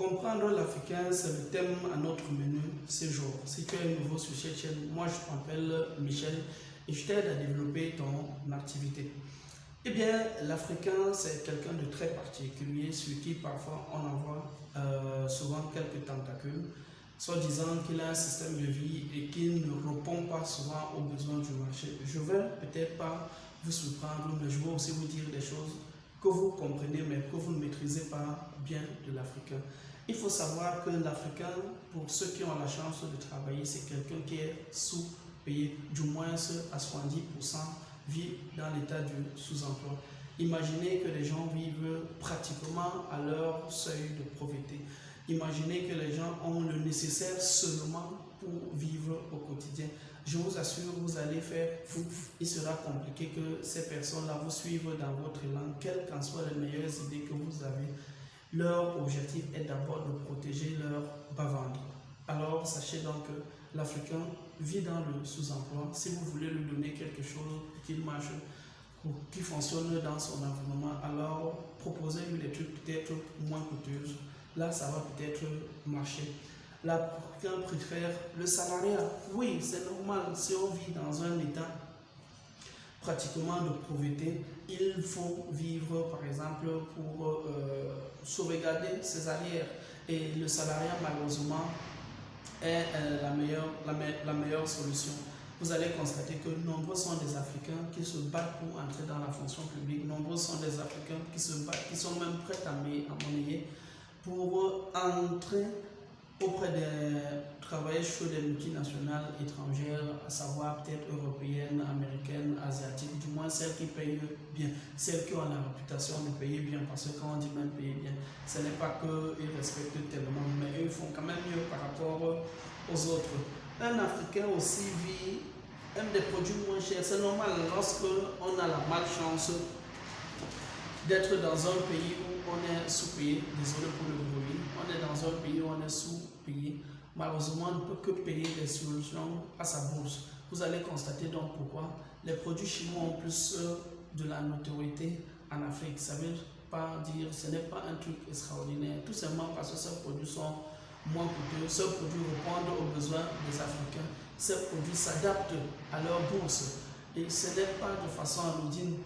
Comprendre l'Africain, c'est le thème à notre menu ce jour. Si tu es nouveau sur cette chaîne, moi je m'appelle Michel et je t'aide à développer ton activité. Eh bien, l'Africain, c'est quelqu'un de très particulier sur qui parfois on en voit souvent quelques tentacules, soit disant qu'il a un système de vie et qu'il ne répond pas souvent aux besoins du marché. Je ne vais peut-être pas vous surprendre, mais je vais aussi vous dire des choses que vous comprenez, mais que vous ne maîtrisez pas bien de l'Africain. Il faut savoir que l'Africain, pour ceux qui ont la chance de travailler, c'est quelqu'un qui est sous-payé, du moins à 70% vit dans l'état du sous-emploi. Imaginez que les gens vivent pratiquement à leur seuil de pauvreté. Imaginez que les gens ont le nécessaire seulement pour vivre au quotidien. Je vous assure, vous allez faire fou. Il sera compliqué que ces personnes-là vous suivent dans votre langue, quelles qu'en soient les meilleures idées que vous avez. Leur objectif est d'abord de protéger leur bas-ventre. Alors, sachez donc que l'Africain vit dans le sous-emploi. Si vous voulez lui donner quelque chose qu'il marche ou qui fonctionne dans son environnement, alors proposez-lui des trucs peut-être moins coûteux. Là, ça va peut-être marcher. L'Africain préfère le salariat. Oui, c'est normal. Si on vit dans un état pratiquement de pauvreté, il faut vivre par exemple pour sauvegarder ses arrières. Et le salariat, malheureusement, est la meilleure solution. Vous allez constater que nombreux sont des Africains qui se battent pour entrer dans la fonction publique. Nombreux sont des Africains qui se battent, qui sont même prêts à monnayer pour entrer auprès des travailleurs chez des multinationales étrangères, à savoir peut-être européennes, américaines, asiatiques, du moins celles qui payent bien, celles qui ont la réputation de payer bien, parce que quand on dit même payer bien, ce n'est pas qu'ils respectent tellement, mais eux ils font quand même mieux par rapport aux autres. Un Africain aussi aime des produits moins chers, c'est normal lorsque on a la malchance d'être dans un pays où on est sous-payé, désolé pour le bruit, on est dans un pays où on est sous-payé, malheureusement on ne peut que payer des solutions à sa bourse. Vous allez constater donc pourquoi les produits chinois ont plus de la notoriété en Afrique. Ça ne veut pas dire, ce n'est pas un truc extraordinaire, tout simplement parce que ces produits sont moins coûteux, ces produits répondent aux besoins des Africains, ces produits s'adaptent à leur bourse et ce n'est pas de façon anodine.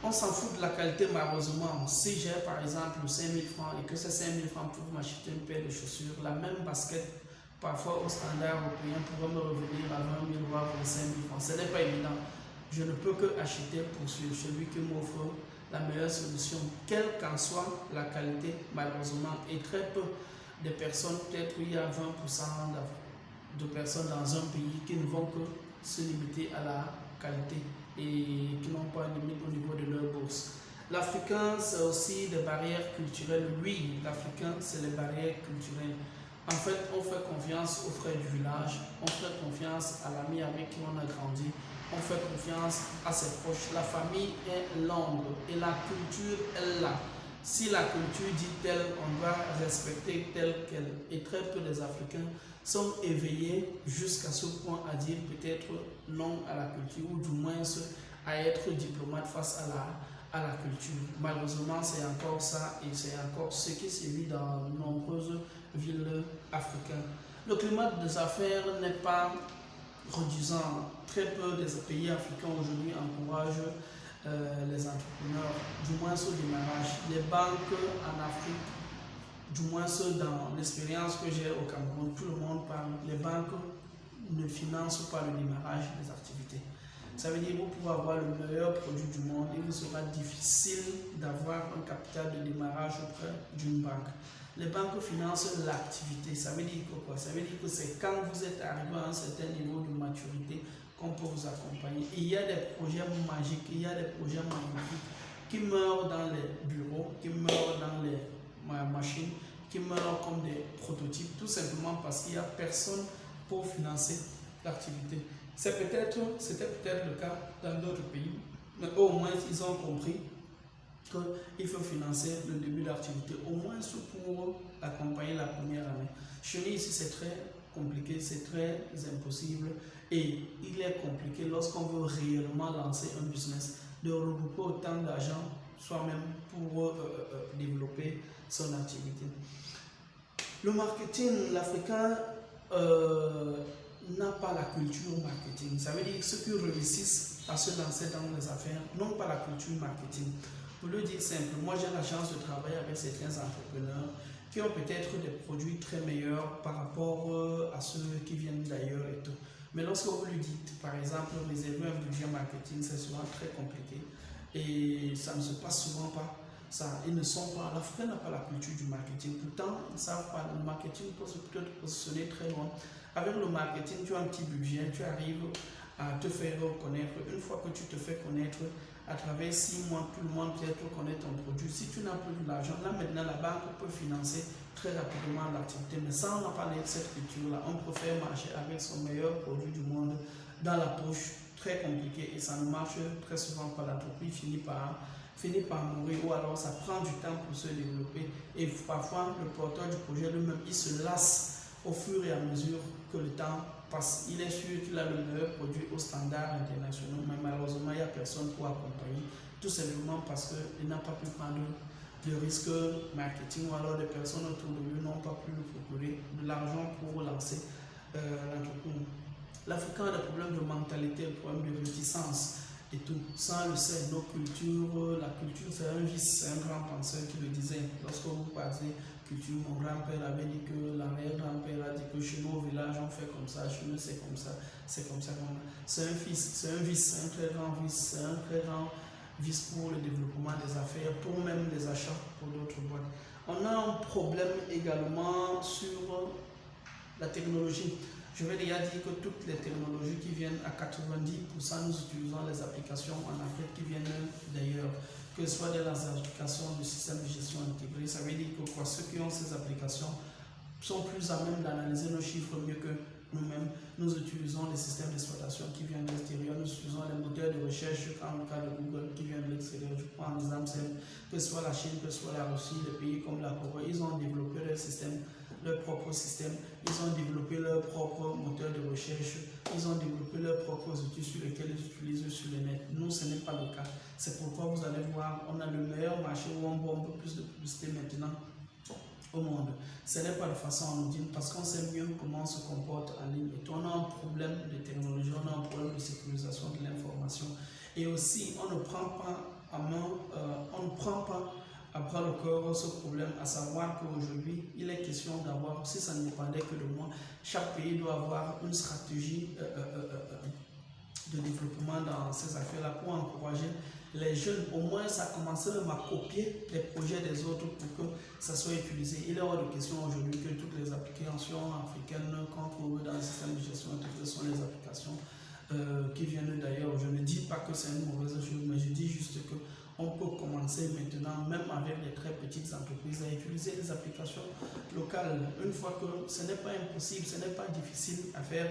On s'en fout de la qualité malheureusement. Si j'ai par exemple 5 000 francs et que ces 5 000 francs pour m'acheter une paire de chaussures, la même basket, parfois au standard européen, pourrait me revenir à 20 000 voire 25 000 francs. Ce n'est pas évident. Je ne peux que acheter pour celui qui m'offre la meilleure solution, quelle qu'en soit la qualité malheureusement. Et très peu de personnes, peut-être il y a 20% de personnes dans un pays qui ne vont que se limiter à la qualité et qui n'ont pas de limite au niveau de leur bourse. L'Africain, c'est aussi des barrières culturelles. Oui, l'Africain, c'est les barrières culturelles. En fait, on fait confiance aux frères du village, on fait confiance à l'ami avec qui on a grandi, on fait confiance à ses proches. La famille est longue et la culture est là. Si la culture dit telle, on doit respecter telle qu'elle. Et très peu des Africains sont éveillés jusqu'à ce point à dire peut-être non à la culture, ou du moins à être diplomate face à la culture. Malheureusement, c'est encore ça et c'est encore ce qui se vit dans de nombreuses villes africaines. Le climat des affaires n'est pas reduisant. Très peu des pays africains aujourd'hui encouragent les entrepreneurs, du moins au démarrage. Les banques en Afrique, du moins dans l'expérience que j'ai au Cameroun, tout le monde parle, les banques ne financent pas le démarrage des activités. Ça veut dire que vous pouvez avoir le meilleur produit du monde, il vous sera difficile d'avoir un capital de démarrage auprès d'une banque. Les banques financent l'activité. Ça veut dire quoi? Ça veut dire que c'est quand vous êtes arrivé à un certain niveau de maturité qu'on peut vous accompagner. Il y a des projets magiques, il y a des projets magnifiques qui meurent dans les bureaux, qui meurent dans les machines, qui meurent comme des prototypes, tout simplement parce qu'il n'y a personne pour financer l'activité. C'était peut-être le cas dans d'autres pays, mais au moins ils ont compris qu'il faut financer le début d'activité, au moins pour accompagner la première année. Chez nous ici c'est très compliqué, c'est très impossible et il est compliqué lorsqu'on veut réellement lancer un business de regrouper autant d'argent soi-même pour développer son activité. Le marketing, l'Africain n'a pas la culture marketing. Ça veut dire que ceux qui réussissent à se lancer dans les affaires n'ont pas la culture marketing. Pour le dire simple, moi j'ai la chance de travailler avec certains entrepreneurs qui ont peut-être des produits très meilleurs par rapport à ceux qui viennent d'ailleurs et tout. Mais lorsque vous lui dites, par exemple, réserver un budget marketing, c'est souvent très compliqué et ça ne se passe souvent pas. Ça, ils ne sont pas, l'Afrique n'a pas la culture du marketing. Pourtant, ils ne savent pas, le marketing peut te positionner très loin. Avec le marketing, tu as un petit budget, tu arrives à te faire connaître. Une fois que tu te fais connaître, à travers 6 mois, tout le monde vient te connaître ton produit. Si tu n'as plus de l'argent, là maintenant, la banque peut financer très rapidement l'activité. Mais ça, on n'a pas cette culture-là. On préfère marcher avec son meilleur produit du monde dans la poche, très compliqué. Et ça ne marche très souvent pas. L'entreprise finit par mourir ou alors ça prend du temps pour se développer. Et parfois, le porteur du projet lui-même, il se lasse au fur et à mesure que le temps passe. Il est sûr qu'il a le meilleur produit aux standards internationaux, mais malheureusement, il n'y a personne pour accompagner, tout simplement parce qu'il n'a pas pu prendre de risque marketing ou alors des personnes autour de lui n'ont pas pu lui procurer de l'argent pour lancer l'entreprise. L'Africain a des problèmes de mentalité, des problèmes de réticence et tout. Ça, on le sait, nos cultures, la culture c'est un vice, c'est un grand penseur qui le disait. Lorsque vous parlez culture, mon grand-père avait dit que l'arrière-grand-père a dit que chez nous au village on fait comme ça, chez nous c'est comme ça qu'on a. C'est un vice, c'est un très grand vice, c'est un très grand vice pour le développement des affaires, pour même les achats pour d'autres boîtes. On a un problème également sur la technologie. Je vais déjà dire que toutes les technologies qui viennent à 90%, nous utilisons les applications en Afrique qui viennent d'ailleurs, que ce soit des applications du système de gestion intégré. Ça veut dire que ceux qui ont ces applications sont plus à même d'analyser nos chiffres mieux que nous-mêmes. Nous utilisons les systèmes d'exploitation qui viennent de l'extérieur, nous utilisons les moteurs de recherche, comme le cas de Google qui vient de l'extérieur. Je prends un exemple simple, que ce soit la Chine, que ce soit la Russie, les pays comme la Corée, ils ont développé leur propre système, ils ont développé leur propre moteur de recherche, ils ont développé leurs propres outils sur lesquels ils utilisent sur le net. Nous, ce n'est pas le cas. C'est pourquoi vous allez voir, on a le meilleur marché où on voit un peu plus de publicité maintenant au monde. Ce n'est pas de façon anodine parce qu'on sait mieux comment on se comporte en ligne. Et on a un problème de technologie, on a un problème de sécurisation de l'information. Et aussi, on ne prend pas à main, on ne prend pas à bras le corps ce problème, à savoir qu'aujourd'hui, il est question d'avoir, si ça ne dépendait que de moi, chaque pays doit avoir une stratégie de développement dans ces affaires-là pour encourager les jeunes, au moins ça commence même à copier les projets des autres pour que ça soit utilisé. Il est hors de question aujourd'hui que toutes les applications africaines qu'on trouve dans le système de gestion intégrée sont les applications qui viennent d'ailleurs. Je ne dis pas que c'est une mauvaise chose, mais je dis juste que on peut commencer maintenant, même avec les très petites entreprises, à utiliser les applications locales. Une fois que ce n'est pas impossible, ce n'est pas difficile à faire.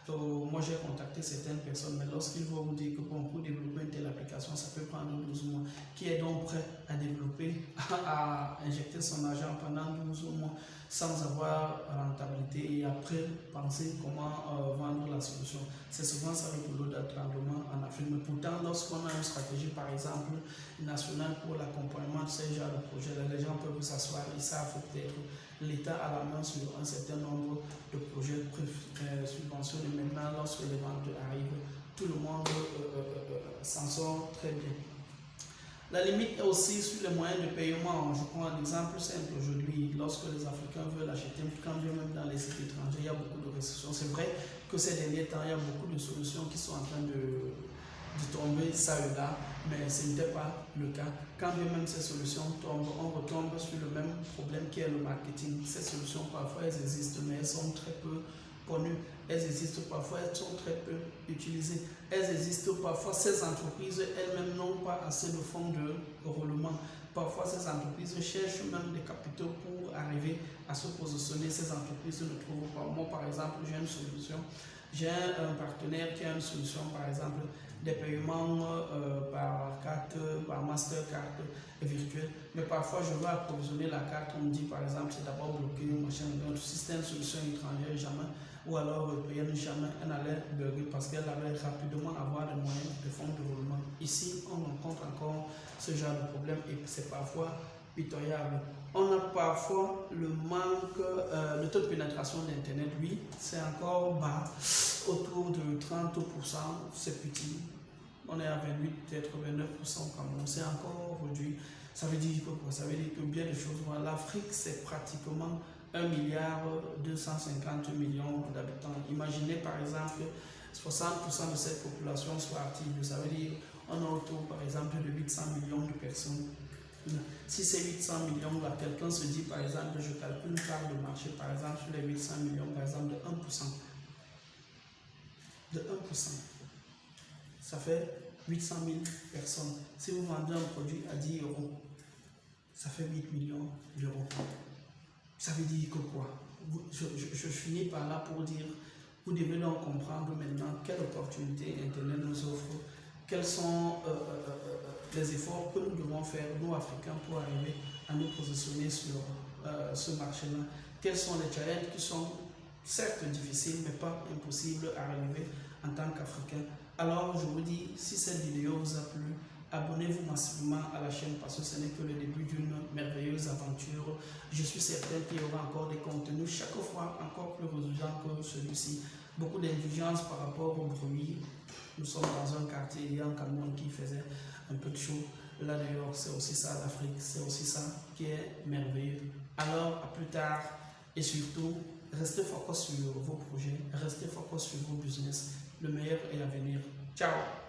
Moi, j'ai contacté certaines personnes, mais lorsqu'ils vont vous dire que bon, pour développer une telle application, ça peut prendre 12 mois, qui est donc prêt à développer, à injecter son argent pendant 12 mois sans avoir rentabilité et après penser comment vendre la solution. C'est souvent ça le boulot d'entraînement en Afrique. Mais pourtant, lorsqu'on a une stratégie, par exemple, nationale pour l'accompagnement de ces genres de projets, les gens peuvent s'asseoir, ils savent peut-être l'État a la main sur un certain nombre de projets subventionnés. Maintenant, lorsque les ventes arrivent, tout le monde s'en sort très bien. La limite est aussi sur les moyens de paiement. Je prends un exemple simple aujourd'hui. Lorsque les Africains veulent acheter, quand bien même dans les sites étrangers, il y a beaucoup de restrictions. C'est vrai que ces derniers temps, il y a beaucoup de solutions qui sont en train de tomber ça et là, mais ce n'était pas le cas. Quand bien même ces solutions tombent, on retombe sur le même problème qui est le marketing. Ces solutions, parfois, elles existent, mais elles sont très peu connues. Elles existent parfois, elles sont très peu utilisées. Elles existent parfois, ces entreprises elles-mêmes n'ont pas assez de fonds de roulement. Parfois, ces entreprises cherchent même des capitaux pour arriver à se positionner. Ces entreprises ne trouvent pas. Moi, par exemple, j'ai une solution. J'ai un partenaire qui a une solution, par exemple, des paiements par carte, par Mastercard virtuelle. Mais parfois, je veux approvisionner la carte. On me dit, par exemple, c'est d'abord bloqué, machin. Donc, si c'était une solution étrangère, jamais. Ou alors, européenne, jamais. Elle allait bugger parce qu'elle allait rapidement avoir des moyens de fonds de roulement. Ici, on rencontre encore ce genre de problème et c'est parfois pitoyable. On a parfois le manque, le taux de pénétration d'Internet, oui, c'est encore bas, autour de 30%, c'est petit. On est à 28, peut-être 29% quand même, c'est encore réduit. Ça veut dire que quoi? Ça veut dire que bien des choses. L'Afrique, c'est pratiquement 1,250 milliard d'habitants. Imaginez par exemple 60% de cette population soit active. Ça veut dire on a autour par exemple de 800 millions de personnes. Si c'est 800 millions, là, quelqu'un se dit par exemple, je calcule une part de marché par exemple sur les 800 millions, par exemple de 1%. De 1%. Ça fait 800 000 personnes. Si vous vendez un produit à 10 euros, ça fait 8 millions d'euros. Ça veut dire que quoi? Je finis par là pour dire, vous devez donc comprendre maintenant quelle opportunité Internet nous offre, quels sont les efforts que nous devons faire, nous Africains, pour arriver à nous positionner sur ce marché-là. Quels sont les challenges qui sont certes difficiles, mais pas impossibles à relever en tant qu'Africain. Alors, je vous dis, si cette vidéo vous a plu, abonnez-vous massivement à la chaîne parce que ce n'est que le début d'une merveilleuse aventure. Je suis certain qu'il y aura encore des contenus chaque fois encore plus redondants que celui-ci. Beaucoup d'indulgence par rapport au bruit. Nous sommes dans un quartier, il y a un camion qui faisait un peu de chaud. Là d'ailleurs, c'est aussi ça l'Afrique, c'est aussi ça qui est merveilleux. Alors, à plus tard et surtout, restez focus sur vos projets, restez focus sur vos business. Le meilleur est à venir. Ciao!